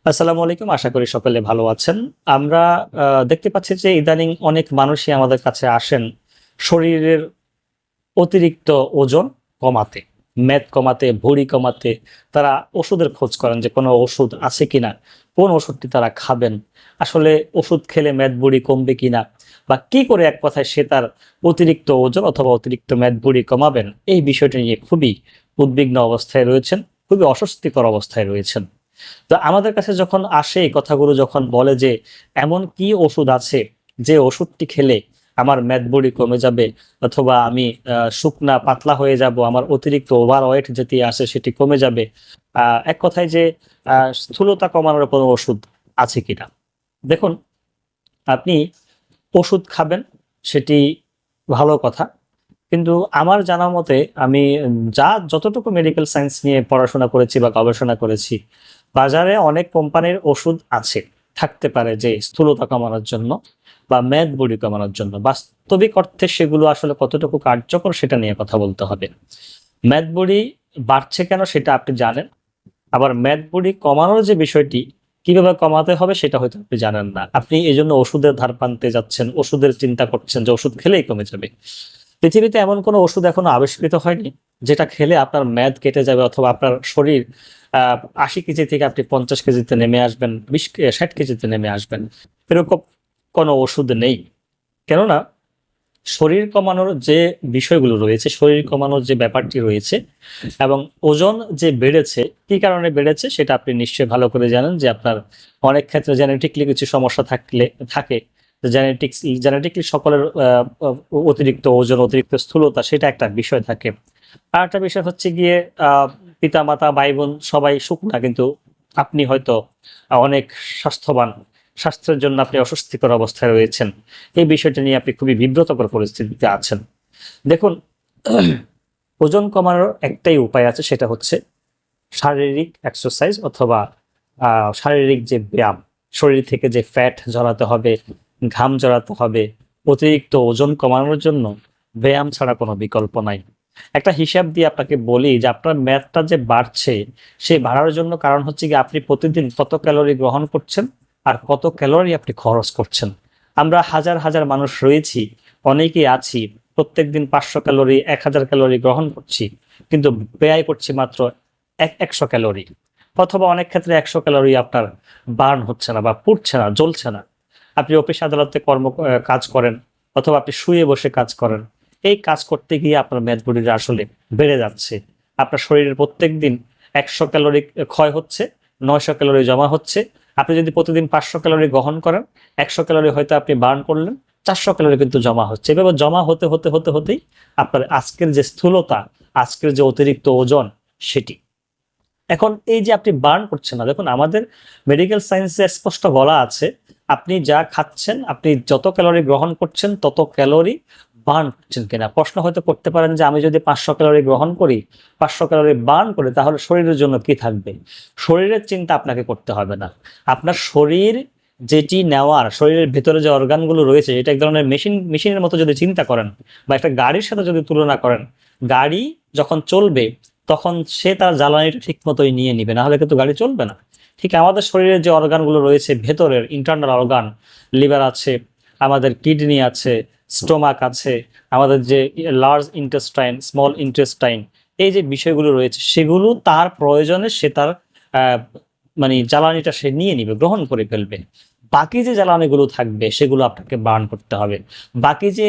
আসসালামু আলাইকুম। আশা করি সকলে ভালো আছেন। আমরা দেখতে পাচ্ছি যে ইদানিং অনেক মানুষই আমাদের কাছে আসেন শরীরের অতিরিক্ত ওজন কমাতে, মেদ কমাতে, ভুঁড়ি কমাতে। তারা ওষুধের খোঁজ করেন যে কোনো ওষুধ আছে কিনা, কোন ওষুধটি তারা খাবেন, আসলে ওষুধ খেলে মেদ ভুঁড়ি কমবে কিনা, বা কি করে এক কথায় সে তার অতিরিক্ত ওজন অথবা অতিরিক্ত মেদ ভুঁড়ি কমাবেন, এই বিষয়টি নিয়ে খুবই উদ্বিগ্ন অবস্থায় রয়েছেন, খুবই অস্বস্তিকর অবস্থায় রয়েছেন। তো আমাদের কাছে যখন আসে এই কথাগুলো, যখন বলে যে এমন কি ওষুধ আছে যে ওষুধটি খেলে আমার মেদবুড়ি কমে যাবে, অথবা আমি শুকনা পাতলা হয়ে যাব, আমার অতিরিক্ত ওভার ওয়েট যেটি আছে সেটি কমে যাবে, এক কথায় যে স্থূলতা কমানোর কোনো ওষুধ আছে কিনা। দেখুন, আপনি ওষুধ খাবেন, সেটি ভালো কথা, কিন্তু আমার জানা মতে আমি যতটুকু মেডিকেল সায়েন্স নিয়ে পড়াশোনা করেছি বা গবেষণা করেছি, বাজারে অনেক কোম্পানির ওষুধ আছে, থাকতে পারে যে স্থূলতা কমানোর জন্য বা মেদ বুড়ি কমানোর জন্য। বাস্তবিক অর্থে সেগুলো আসলে কতটুকু কার্যকর সেটা নিয়ে কথা বলতে হবে। মেদ বুড়ি বাড়ছে কেন সেটা আপনি জানেন, আবার মেদ বুড়ি কমানোর যে বিষয়টি কিভাবে কমাতে হবে সেটা হয়তো আপনি জানেন না। আপনি এই জন্য ওষুধের ধার টানতে যাচ্ছেন, ওষুধের চিন্তা করছেন যে ওষুধ খেলেই কমে যাবে। পৃথিবীতে এমন কোনো ওষুধ এখনো আবিষ্কৃত হয়নি যেটা খেলে আপনার মেদ কেটে যাবে, অথবা আপনার শরীর 80 কেজি থেকে আপনি 50 কেজিতে নেমে আসবেন, 60 কেজিতে নেমে আসবেন। এরকম কোনো ওষুধ নেই। কেননা শরীর কমানোর যে বিষয়গুলো রয়েছে, শরীর কমানোর যে ব্যাপারটি রয়েছে, এবং ওজন যে বেড়েছে, কি কারণে বেড়েছে সেটা আপনি নিশ্চয়ই ভালো করে জানেন যে আপনার অনেক ক্ষেত্রে জেনেটিকলি কিছু সমস্যা থাকে। জেনেটিকলি সকলের অতিরিক্ত ওজন, অতিরিক্ত স্থূলতা সেটা একটা বিষয় থাকে। আর একটা বিষয় হচ্ছে গিয়ে পিতা মাতা ভাই বোন সবাই শুকনা, কিন্তু আপনি হয়তো অনেক স্বাস্থ্যবান, স্বাস্থ্যের জন্য আপনি অস্বস্তিকর অবস্থায় রয়েছেন। এই বিষয়টা নিয়ে আপনি খুবই বিব্রতকর পরিস্থিতিতে আছেন। দেখুন, ওজন কমানোর একটাই উপায় আছে, সেটা হচ্ছে শারীরিক এক্সারসাইজ, অথবা শারীরিক যে ব্যায়াম। শরীর থেকে যে ফ্যাট ঝরাতে হবে, ঘাম ঝরাতে হবে, অতিরিক্ত ওজন কমানোর জন্য ব্যায়াম ছাড়া কোনো বিকল্প নাই। একটা হিসাব দিয়ে আপনাকে বলি যে আপনার ম্যাথটা যে বাড়ছে, সেই বাড়ার জন্য কারণ হচ্ছে কি আপনি প্রতিদিন কত ক্যালোরি গ্রহণ করছেন আর কত ক্যালোরি আপনি খরচ করছেন। আমরা হাজার হাজার মানুষ রয়েছি, অনেকেই আছি, প্রত্যেকদিন 500 ক্যালোরি, 1000 ক্যালোরি গ্রহণ করছি, কিন্তু ব্যয় করছি মাত্র 100 ক্যালোরি, অথবা অনেক ক্ষেত্রে 100 ক্যালোরি আপনার বার্ন হচ্ছে না বা পুড়ছে না, জ্বলছে না। আপনি অফিস আদালতে কাজ করেন, অথবা আপনি শুয়ে বসে কাজ করেন, এই কাজ করতে গিয়ে আপনার মেদবুড়িটা আসলে বেড়ে যাচ্ছে। আপনার শরীরের প্রত্যেক দিন 100 ক্যালোরি ক্ষয় হচ্ছে, 900 ক্যালোরি জমা হচ্ছে। আপনি যদি প্রতিদিন 500 ক্যালোরি গ্রহণ করেন, 100 ক্যালোরি হয়তো আপনি বার্ন করলেন, 400 ক্যালোরি কিন্তু জমা হচ্ছে। এভাবে জমা হতে হতে হতে হতেই আপনার আজকের যে স্থূলতা, আজকের যে অতিরিক্ত ওজন, সেটি এখন এই যে আপনি বার্ন করছেন না। দেখুন, আমাদের মেডিকেল সায়েন্সে স্পষ্ট বলা আছে, আপনি যা খাচ্ছেন, আপনি যত ক্যালোরি গ্রহণ করছেন তত ক্যালোরি বার্ন করছেন কিনা। প্রশ্ন হয়তো করতে পারেন যে আমি যদি 500 ক্যালোরি গ্রহণ করি, 500 ক্যালোরি বার্ন করি, তাহলে শরীরের জন্য কি থাকবে? শরীরের চিন্তা আপনাকে করতে হবে না। আপনার শরীর যেটি নেওয়ার, শরীরের ভেতরে যে অর্গানগুলো রয়েছে, এটা এক ধরনের মেশিনের মতো যদি চিন্তা করেন, বা একটা গাড়ির সাথে যদি তুলনা করেন, গাড়ি যখন চলবে তখন সে তার জ্বালানিটা ঠিক মতোই নিয়ে নিবে, না হলে কিন্তু গাড়ি চলবে না। ঠিক আমাদের শরীরের যে অর্গানগুলো রয়েছে, ভেতরের ইন্টারনাল অর্গান, লিভার আছে, আমাদের কিডনি আছে, স্টোমাক আছে, আমাদের যে লার্জ ইন্টেস্টাইন, স্মল ইন্টেস্টাইন, এই যে বিষয়গুলো রয়েছে, সেগুলো তার প্রয়োজনে সে তার আহ মানে জ্বালানিটা সে নিয়ে নিবে, গ্রহণ করে ফেলবে। বাকি যে জ্বালানিগুলো থাকবে সেগুলো আপনাকে বার্ন করতে হবে। বাকি যে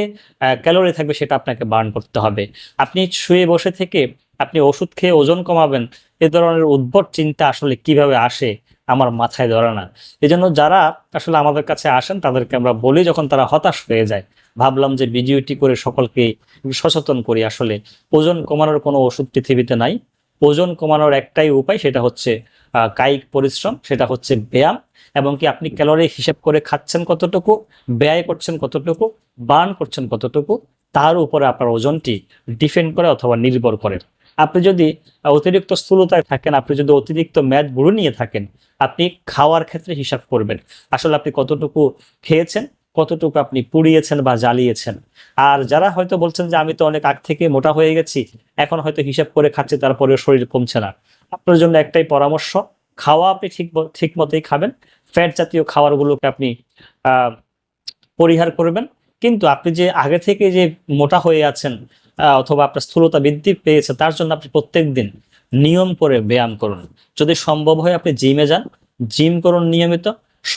ক্যালোরি থাকবে সেটা আপনাকে বার্ন করতে হবে। আপনি শুয়ে বসে থেকে আপনি ওষুধ খেয়ে ওজন কমাবেন, এ ধরনের উদ্ভট চিন্তা আসলে কিভাবে আসে আমার মাথায় ধরে না। এই জন্য যারা আসলে আমাদের কাছে আসেন তাদেরকে আমরা বলি, যখন তারা হতাশ হয়ে যায়, ভাবলাম যে ভিডিওটি করে সকলকে সচেতন করি। আসলে ওজন কমানোর কোনো ওষুধ পৃথিবীতে নাই। ওজন কমানোর একটাই উপায়, সেটা হচ্ছে কায়িক পরিশ্রম, সেটা হচ্ছে ব্যায়াম, এবং কি আপনি ক্যালোরি হিসেব করে খাচ্ছেন কতটুকু, ব্যয় করছেন কতটুকু, বার্ন করছেন কতটুকু, তার উপরে আপনার ওজনটি ডিপেন্ড করে অথবা নির্ভর করে। আপনি যদি অতিরিক্ত স্থূলতায় থাকেন, আপনি যদি অতিরিক্ত মেদ বুড়ো নিয়ে থাকেন, আপনি খাওয়ার ক্ষেত্রে হিসাব করবেন আসলে আপনি কতটুকু খেয়েছেন, কতটুকু আপনি পুড়িয়েছেন বা জ্বালিয়েছেন। আর যারা হয়তো বলছেন যে আমি তো অনেক আগ থেকে মোটা হয়ে গেছি, এখন হয়তো হিসাব করে খাচ্ছি, তারপরে শরীর কমছে না, আপনার জন্য একটাই পরামর্শ, খাওয়া আপনি ঠিক মতোই খাবেন, ফ্যাট জাতীয় খাবারগুলোকে আপনি আহ পরিহার করবেন। কিন্তু আপনি যে আগে থেকে যে মোটা হয়ে আছেন অথবা আপনার স্থূলতা বৃদ্ধি পেয়েছে, তার জন্য আপনি প্রত্যেকদিন নিয়ম করে ব্যায়াম করুন। যদি সম্ভব হয় আপনি জিমে যান, জিম করুন নিয়মিত।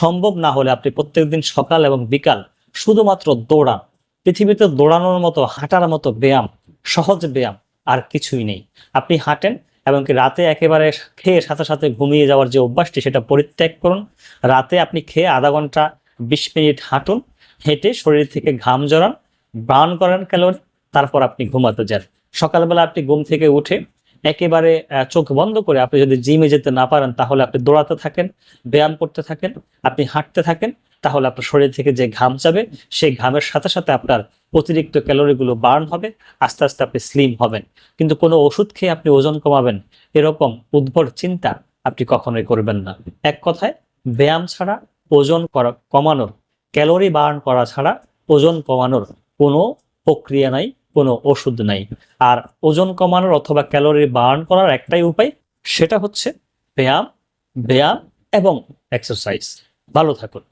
সম্ভব না হলে আপনি প্রত্যেকদিন সকাল এবং বিকাল শুধুমাত্র দৌড়ান। পৃথিবীতে দৌড়ানোর মতো, হাঁটার মতো ব্যায়াম, সহজ ব্যায়াম আর কিছুই নেই। আপনি হাঁটেন এবং কি রাতে একেবারে খেয়ে সাথে সাথে ঘুমিয়ে যাওয়ার যে অভ্যাসটি, সেটা পরিত্যাগ করুন। রাতে আপনি খেয়ে আধা ঘন্টা 20 মিনিট হাঁটুন, হেঁটে শরীর থেকে ঘাম জড়ান, বার্ন করেন ক্যালোরি, তারপর আপনি ঘুমাতে যান। সকালবেলা আপনি ঘুম থেকে উঠে একেবারে চোখ বন্ধ করে, আপনি যদি জিমে যেতে না পারেন তাহলে আপনি দৌড়াতে থাকেন, ব্যায়াম করতে থাকেন, আপনি হাঁটতে থাকেন। তাহলে আপনার শরীর থেকে যে ঘাম যাবে, সেই ঘামের সাথে সাথে আপনার অতিরিক্ত ক্যালোরিগুলো বার্ন হবে, আস্তে আস্তে আপনি স্লিম হবেন। কিন্তু কোনো ওষুধ খেয়ে আপনি ওজন কমাবেন, এরকম উদ্ভট চিন্তা আপনি কখনোই করবেন না। এক কথায়, ব্যায়াম ছাড়া ওজন কমানোর, ক্যালোরি বার্ন করা ছাড়া ওজন কমানোর কোনো প্রক্রিয়া নাই, কোনো ওষুধ নাই। আর ওজন কমানোর অথবা ক্যালোরি বার্ন করার একটাই উপায়, সেটা হচ্ছে ব্যায়াম, ব্যায়াম এবং এক্সারসাইজ। ভালো থাকুন।